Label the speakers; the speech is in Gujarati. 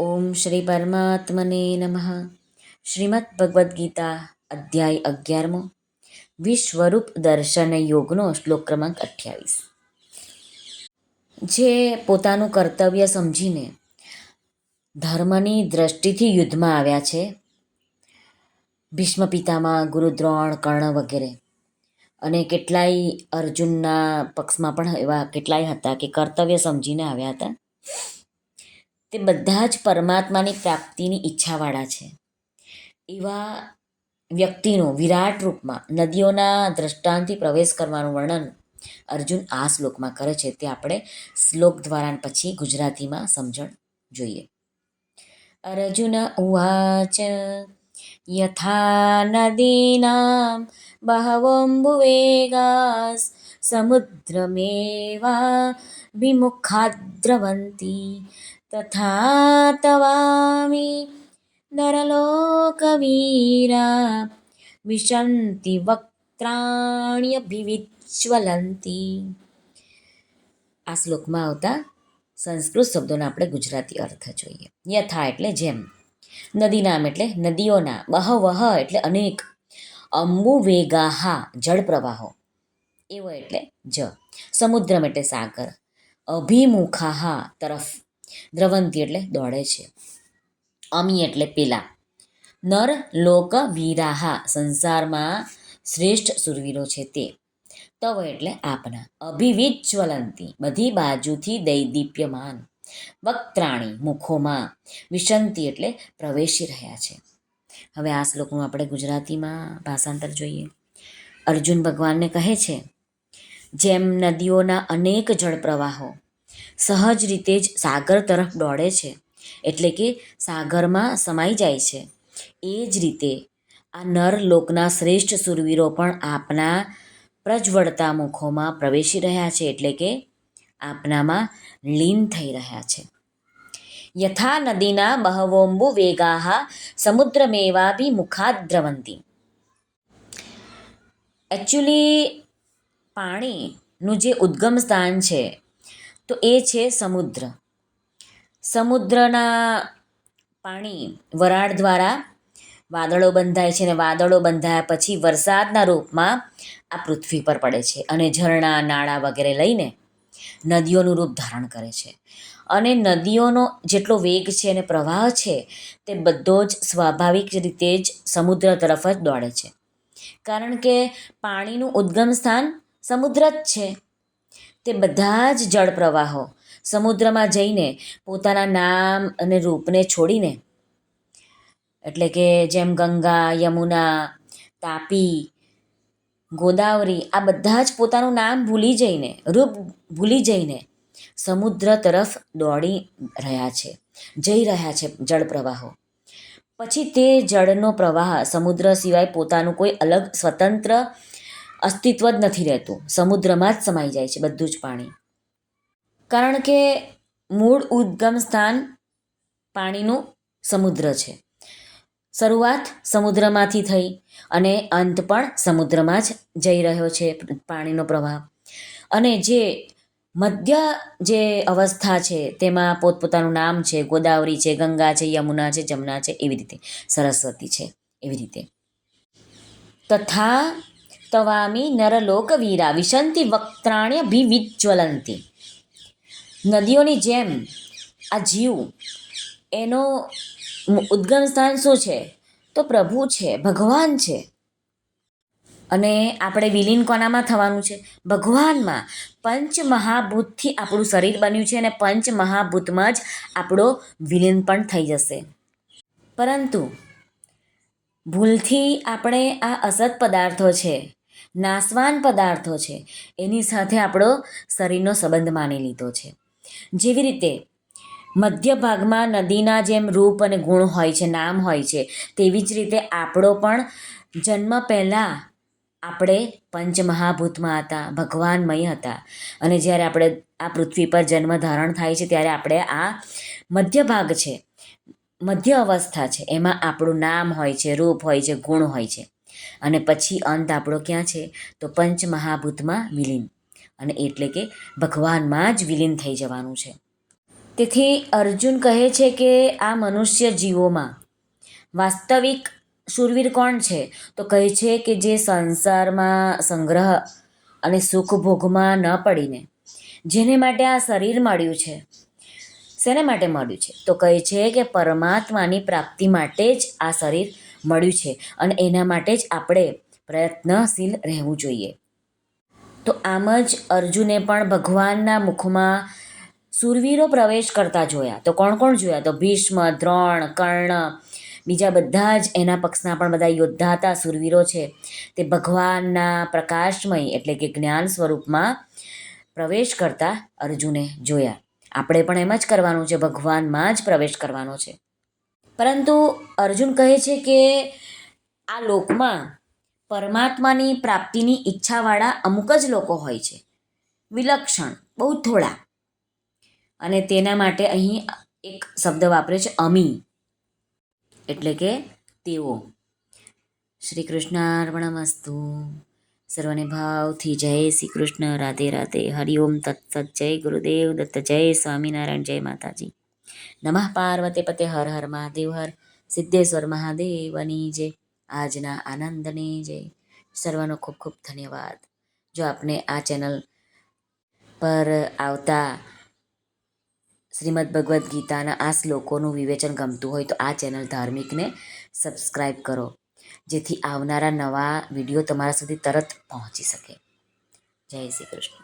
Speaker 1: ઓમ શ્રી પરમાત્મને નમઃ. શ્રીમદ ભગવદ્ ગીતા અધ્યાય 11મો વિશ્વરૂપ દર્શન યોગનો શ્લોક ક્રમાંક 28. જે પોતાનું કર્તવ્ય સમજીને ધર્મની દ્રષ્ટિથી યુદ્ધમાં આવ્યા છે, ભીષ્મ પિતામહ, ગુરુદ્રોણ, કર્ણ વગેરે, અને કેટલાય અર્જુનના પક્ષમાં પણ એવા કેટલાય હતા કે કર્તવ્ય સમજીને આવ્યા હતા. તે બધા જ પરમાત્માની પ્રાપ્તિની ઈચ્છાવાળા છે. એવા વ્યક્તિનું વિરાટ રૂપમાં નદીઓના દ્રષ્ટાંતથી પ્રવેશ કરવાનું વર્ણન અર્જુન આ શ્લોકમાં કરે છે. તે આપણે શ્લોક દ્વારા પછી ગુજરાતીમાં સમજણ જોઈએ. અર્જુન ઉવાચ યથા નદીનાં બહવોऽમ્બુવેગાસ સમુદ્રમેવા વિમુખાદ્રવન્તિ તથા તવામિ નરલોકવીરા વિશન્તિ વક્ત્રાણ્યભિવિજ્વલન્તિ. આ શ્લોકમાં આવતા સંસ્કૃત શબ્દોના આપણે ગુજરાતી અર્થ જોઈએ. યથા એટલે જેમ, નદીનામ એટલે નદીઓના, બહવઃ એટલે અનેક, અંબુવેગાહા જળપ્રવાહો, એવો એટલે જ, સમુદ્રમ એટલે સાગર, અભિમુખાહા તરફ, દ્રવંતી એટલે દોડે છે, અમી એટલે પેલા, નર લોક વીરાહા સંસારમાં શ્રેષ્ઠ સુરવીરો છે તે, તવ એટલે આપના, અભિવિજ્વલંતી બધી બાજુથી દૈદીપ્યમાન, વક્ત્રાણી મુખોમાં, વિશંતિ એટલે પ્રવેશી રહ્યા છે. હવે આ શ્લોકનું આપણે ગુજરાતીમાં ભાષાંતર જોઈએ. અર્જુન ભગવાનને કહે છે, જેમ નદીઓના અનેક જળપ્રવાહો સહજ રીતે જ સાગર તરફ દોડે છે, એટલે કે સાગરમાં સમાઈ જાય છે, એ જ રીતે આ નર લોકના શ્રેષ્ઠ સુરવીરો પણ આપના પ્રજ્વળતા મુખોમાં પ્રવેશી રહ્યા છે, એટલે કે આપનામાં લીન થઈ રહ્યા છે. યથા નદીના બહવોંબુ વેગાહ સમુદ્રમેવાભિ મુખાદ્રવંતી. એકચ્યુઅલી પાણીનું જે ઉદ્ગમ સ્થાન છે તો એ છે સમુદ્ર. સમુદ્રના પાણી વરાળ દ્વારા વાદળો બંધાય છે, અને વાદળો બંધાયા પછી વરસાદના રૂપમાં આ પૃથ્વી પર પડે છે, અને ઝરણા, નાળા વગેરે લઈને નદીઓનું રૂપ ધારણ કરે છે. અને નદીઓનો જેટલો વેગ છે અને પ્રવાહ છે તે બધો જ સ્વાભાવિક રીતે જ સમુદ્ર તરફ જ દોડે છે, કારણ કે પાણીનું ઉદ્ગમ સ્થાન સમુદ્ર જ છે. તે બધા જ જળ પ્રવાહો સમુદ્રમાં જઈને પોતાના નામ અને રૂપને છોડીને, એટલે કે જેમ ગંગા, યમુના, તાપી, ગોદાવરી, આ બધા જ પોતાનું નામ ભૂલી જઈને, રૂપ ભૂલી જઈને સમુદ્ર તરફ દોડી રહ્યા છે, જઈ રહ્યા છે જળ પ્રવાહો. પછી તે જળનો પ્રવાહ સમુદ્ર સિવાય પોતાનું કોઈ અલગ સ્વતંત્ર અસ્તિત્વ જ નથી રહેતું, સમુદ્રમાં જ સમાઈ જાય છે બધું જ પાણી. કારણ કે મૂળ ઉદ્ગમ સ્થાન પાણીનું સમુદ્ર છે. શરૂઆત સમુદ્રમાંથી થઈ અને અંત પણ સમુદ્રમાં જ જઈ રહ્યો છે પાણીનો પ્રવાહ. અને જે મધ્ય જે અવસ્થા છે તેમાં પોતપોતાનું નામ છે, ગોદાવરી છે, ગંગા છે, યમુના છે, જમના છે, એવી રીતે સરસ્વતી છે, એવી રીતે. તથા તવામી નરલોકવીરા વિશંતિ વક્ત્રાણ્યભિવિજ્વલંતિ. નદીઓની જેમ આ જીવ, એનો ઉદ્ગમ સ્થાન શું છે તો પ્રભુ છે, ભગવાન છે. અને આપણે વિલીન કોનામાં થવાનું છે? ભગવાનમાં. પંચમહાભૂતથી આપણું શરીર બન્યું છે, અને પંચમહાભૂતમાં જ આપણો વિલીન પણ થઈ જશે. પરંતુ ભૂલથી આપણે આ અસત પદાર્થો છે, નાશવાન પદાર્થો છે, એની સાથે આપણો શરીરનો સંબંધ માની લીધો છે. જેવી રીતે મધ્ય ભાગમાં નદીના જેમ રૂપ અને ગુણ હોય છે, નામ હોય છે, તેવી જ રીતે આપણો પણ જન્મ પહેલાં આપણે પંચમહાભૂતમાં હતા, ભગવાનમય હતા. અને જ્યારે આપણે આ પૃથ્વી પર જન્મ ધારણ થાય છે ત્યારે આપણે આ મધ્ય ભાગ છે, મધ્ય અવસ્થા છે, એમાં આપણું નામ હોય છે, રૂપ હોય છે, ગુણ હોય છે. અને પછી અંત આપણો ક્યાં છે તો પંચમહાભૂતમાં વિલીન, અને એટલે કે ભગવાનમાં જ વિલીન થઈ જવાનું છે. તેથી અર્જુન કહે છે કે આ મનુષ્ય જીવોમાં વાસ્તવિક શૂરવીર કોણ છે? તો કહે છે કે જે સંસારમાં સંગ્રહ અને સુખ ભોગમાં ન પડીને જેને માટે આ શરીર મળ્યું છે, શેને માટે મળ્યું છે? તો કહે છે કે પરમાત્માની પ્રાપ્તિ માટે જ આ શરીર મળ્યું છે અને એના માટે જ આપણે પ્રયત્નશીલ રહેવું જોઈએ. તો આમ જ અર્જુને પણ ભગવાનના મુખમાં શૂરવીરો પ્રવેશ કરતા જોયા. તો કોણ કોણ જોયા? તો ભીષ્મ, દ્રોણ, કર્ણ, બીજા બધા જ એના પક્ષના પણ બધા યોદ્ધા હતા, શૂરવીરો છે. તે ભગવાનના પ્રકાશમય એટલે કે જ્ઞાન સ્વરૂપમાં પ્રવેશ કરતા અર્જુને જોયા. આપણે પણ એમ જ કરવાનું છે, ભગવાનમાં જ પ્રવેશ કરવાનો છે. પરંતુ અર્જુન કહે છે કે આ લોકમાં પરમાત્માની પ્રાપ્તિની ઈચ્છાવાળા અમુક જ લોકો હોય છે, વિલક્ષણ, બહુ થોડા. અને તેના માટે અહીં એક શબ્દ વાપરે છે, અમી, એટલે કે તેઓ. શ્રી કૃષ્ણાર્પણમસ્તુ. સર્વને ભાવથી જય શ્રી કૃષ્ણ. રાધે રાધે. હરિઓમ તત્સત. જય ગુરુદેવ દત્ત. જય સ્વામિનારાયણ. જય માતાજી. નમઃ પાર્વતે પતે. હર હર મહાદેવ. હર સિદ્ધેશ્વર મહાદેવની જય. આજના આનંદની જય. સર્વનો ખૂબ ખૂબ ધન્યવાદ. જો આપને આ ચેનલ પર આવતા શ્રીમદ્ ભગવદ્ ગીતાના આ શ્લોકોનું વિવેચન ગમતું હોય તો આ ચેનલ ધાર્મિકને સબસ્ક્રાઈબ કરો, જેથી આવનારા નવા વિડીયો તમારા સુધી તરત પહોંચી શકે. જય શ્રી કૃષ્ણ.